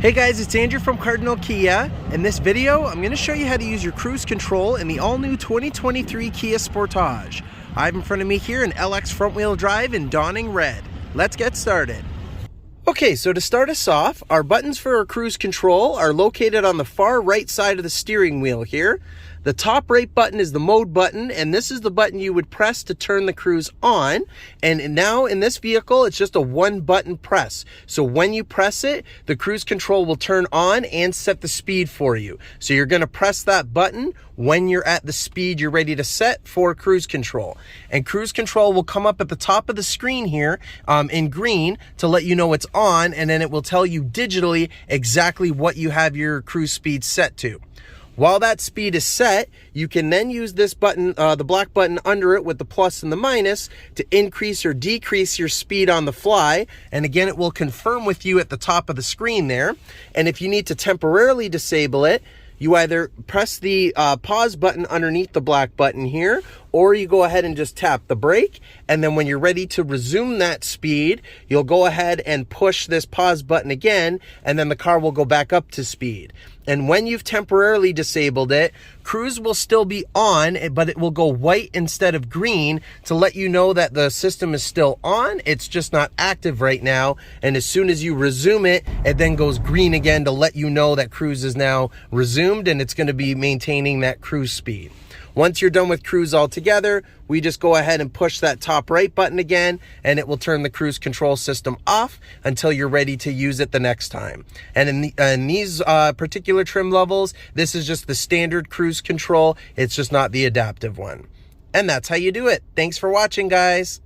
Hey guys, it's Andrew from Cardinal Kia. In this video, I'm going to show you how to use your cruise control in the all-new 2023 Kia Sportage. I have in front of me here an LX front-wheel drive in dawning red. Let's get started. Okay, so to start us off, our buttons for our cruise control are located on the far right side of the steering wheel here. The top right button is the mode button, and this is the button you would press to turn the cruise on. And now in this vehicle, it's just a one button press. So when you press it, the cruise control will turn on and set the speed for you. So you're gonna press that button when you're at the speed you're ready to set for cruise control. And cruise control will come up at the top of the screen here in green to let you know it's on, and then it will tell you digitally exactly what you have your cruise speed set to. While that speed is set, you can then use this button, the black button under it with the plus and the minus, to increase or decrease your speed on the fly. And again, it will confirm with you at the top of the screen there. And if you need to temporarily disable it, you either press the pause button underneath the black button here, or you go ahead and just tap the brake. And then when you're ready to resume that speed, you'll go ahead and push this pause button again, and then the car will go back up to speed. And when you've temporarily disabled it, cruise will still be on, but it will go white instead of green to let you know that the system is still on. It's just not active right now. And as soon as you resume it, it then goes green again to let you know that cruise is now resumed and it's going to be maintaining that cruise speed. Once you're done with cruise altogether, we just go ahead and push that top right button again, and it will turn the cruise control system off until you're ready to use it the next time. And in these particular trim levels, this is just the standard cruise control. It's just not the adaptive one. And that's how you do it. Thanks for watching, guys.